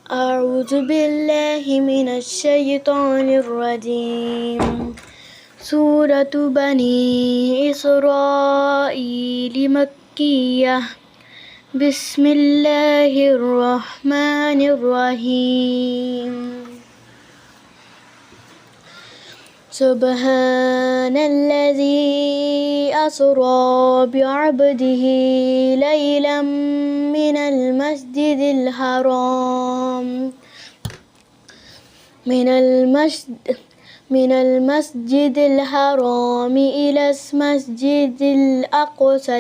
أعوذ بالله من الشيطان الرجيم. سورة بني إسرائيل مكية. بسم الله الرحمن الرحيم. سبحان الذي أسرى بعبده ليلا من المسجد الحرام إلى المسجد الأقصى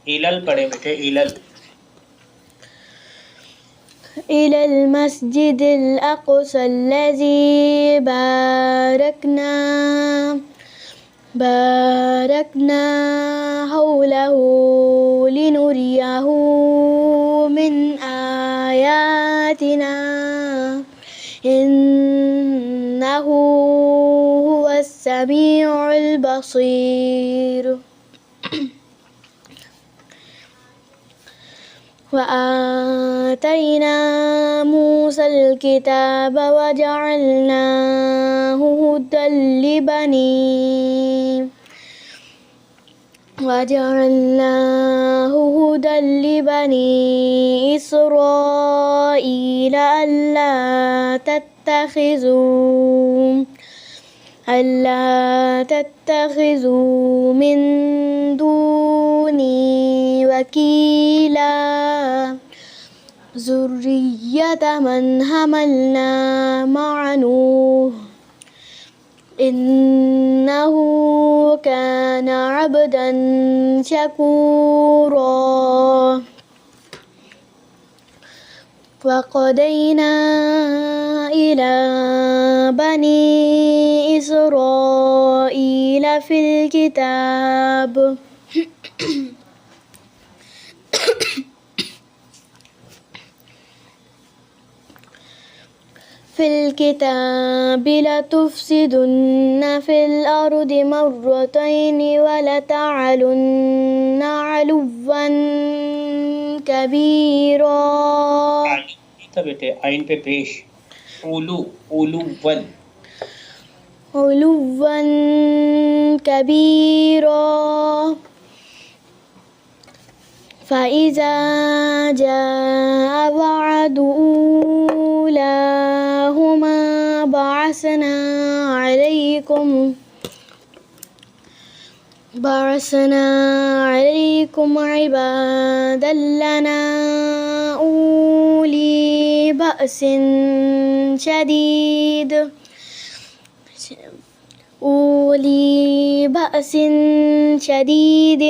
इलल पढ़े बेटे इलल إلى المسجد الأقصى الذي باركنا حوله لنريه من آياتنا إنه هو السميع البصير. وآتينا موسى الكتاب وجعلناه هدى لبني إسرائيل ألا تتخذوا من دوني وكيلا ذرية من حملنا مع نوح إنه كان عبدا شكورا. وقضينا إلى بني إسرائيل في الكتاب لتفسدن في الأرض مرتين ولتعلن علوا كبيرا. बेटे आइन पे पेश उलुवन علوا كبيرا. فإذا جاء وعد أولاهما بعثنا عليكم عبادا لنا أولي بأس شديد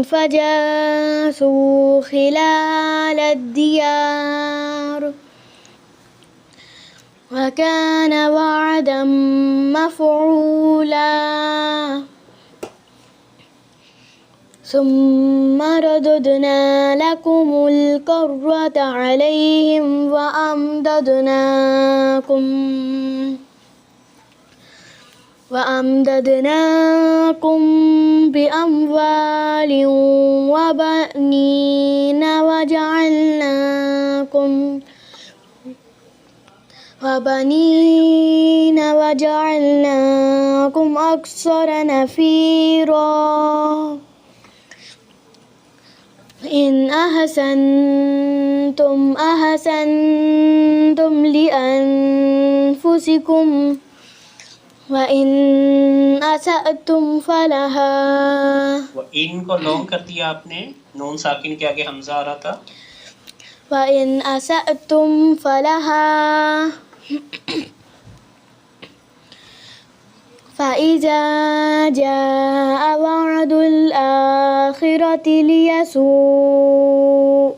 فجاسوا خلال الديار وكان وعدا مفعولا. ثم رددنا لكم الكرة عليهم وأمددناكم بأموال وبنين وجعلناكم أكثر نفيرا. إن أحسنتم لأنفسكم وإن أسأتم फलहा. इन को लॉन्ग कर दिया आपने, नून साकिन के आगे हमजा आ रहा था. وإن أسأتم فلها. فإذا جاء وعد الآخرة ليسوءوا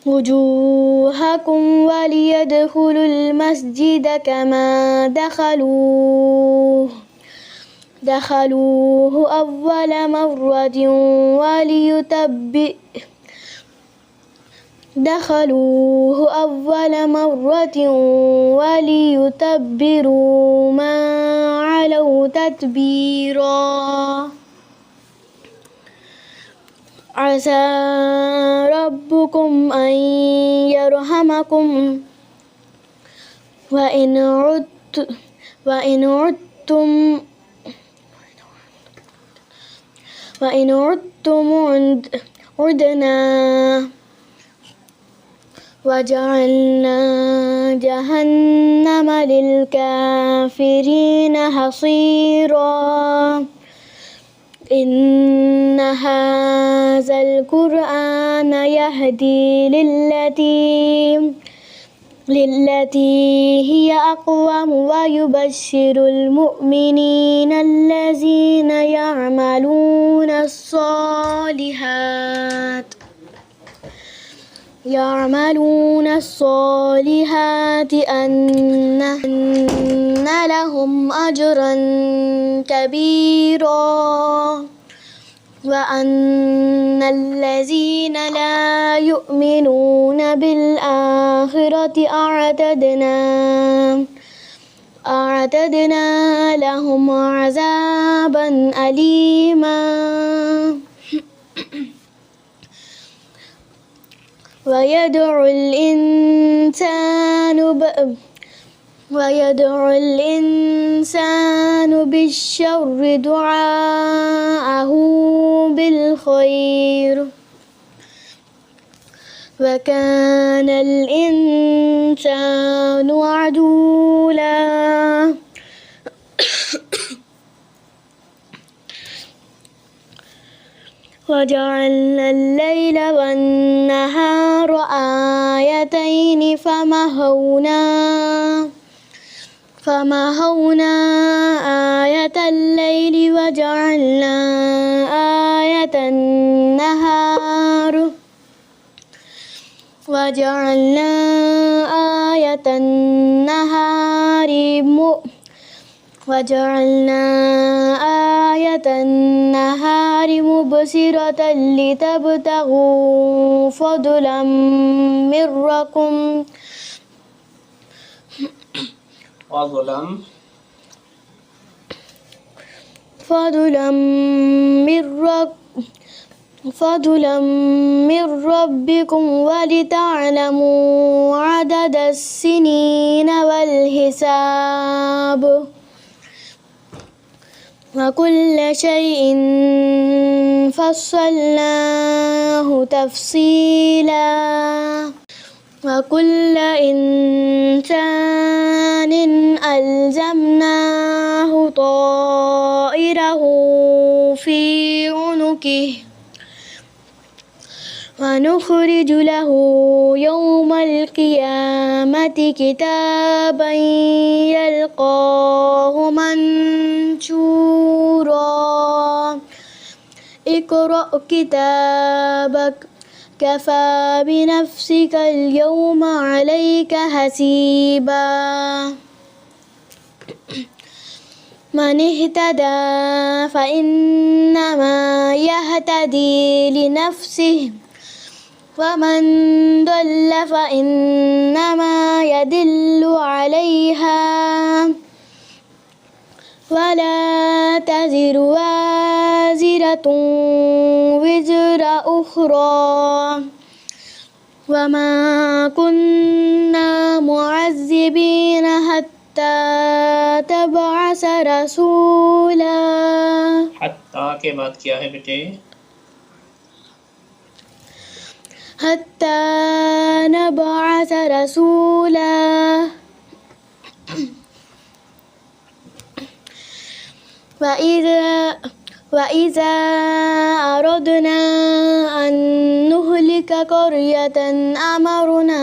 وجوهكم وليدخلوا المسجد كما دخلوه أول مرة دخلوه أول مرة وليتبروا ما علوا تتبيرا عسى ربكم أن يرحمكم وإن عدتم عدنا وجعلنا جهنم للكافرين حصيرا إن هذا القرآن يهدي للتي هي أقوم ويبشر المؤمنين الذين يعملون الصالحات أن لهم أجرا كبيرا وأن الذين لا يؤمنون بالآخرة أعتدنا لهم عذابا أليما ويدعو الإنسان بالشر دعاءه بالخير وكان الإنسان عجولا وجعلنا الليل والنهار آيتين فمحونا آية الليل وجعلنا آية النهار مبصرة لتبتغوا فضلا من ربكم ولتعلموا عدد السنين والحساب وكل شيء فصلناه تفصيلا وكل إنسان ألزمناه طائره في عنقه ونخرج له يوم القيامة كتابا يلقاه منشورا اقرأ كتابك كفى بنفسك اليوم عليك حسيبا من اهتدى فإنما يهتدي لنفسه ومن ضل فإنما يدل عليها ولا تزر وازرة وزر أخرى وما كنا معذبين حتى تبعث رسولا हत्ता के बाद क्या है बेटे حتى نبعث رسولا وإذا أردنا أن نهلك قرية أمرنا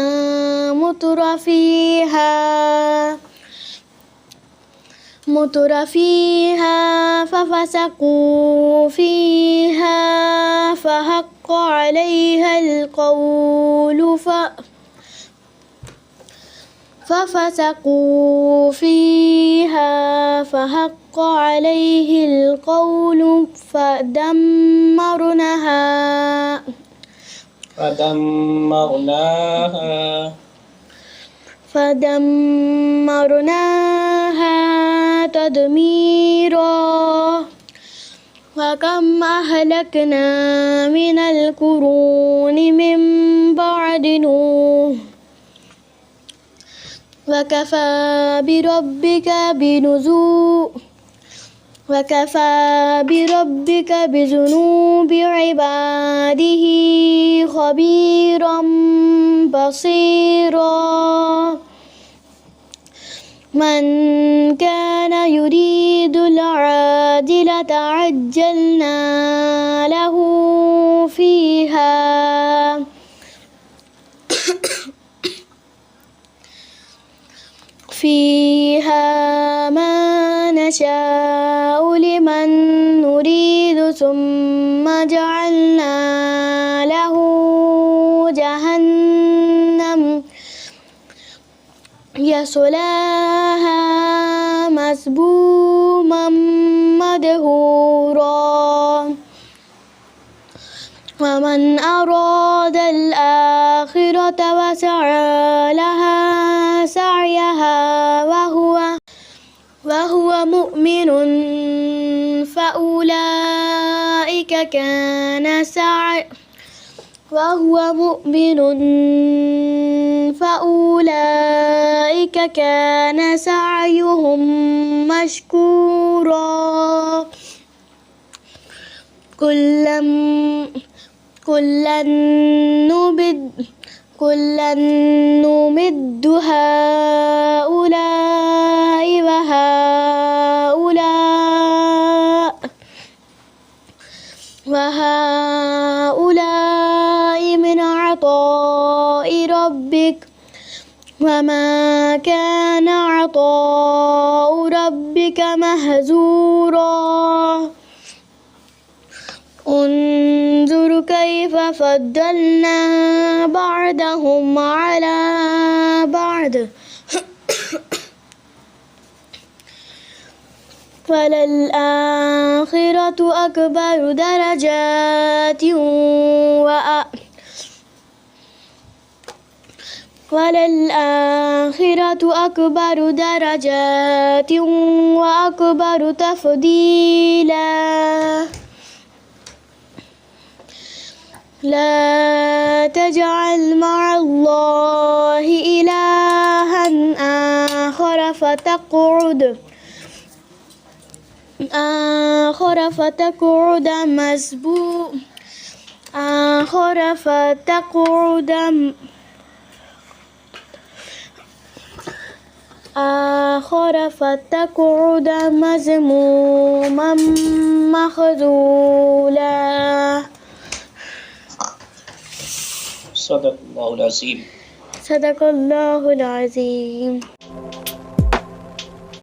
متر فيها ففسقوا فيها فحق عليها القول ففسقوا فيها فحق عليه القول فدمرناها فدمرناها تدميرا وكم أهلكنا من القرون من بعد نوح وكفى بربك بذنوب عباده خبيرا بصيرا من كان يريد العاجلة عجلنا له فيها ما نشاء لمن نريد ثم جعلنا له جهنم يصلاها مذموما مدحورا ومن أراد الآخرة وسعى لها سعيها وهو مؤمن فأولئك كان سعيهم مشكورا كلا نمد هؤلاء وهؤلاء من عطاء ربك وما كان عطاء ربك مهزورا انظر كيف فضلنا بعضهم على بعض وللآخرة أكبر درجات وأكبر تفضيلا لا تجعل مع الله إلها آخر فتقعد مذموما مخذولا صدق الله العظيم. صدق الله العظيم.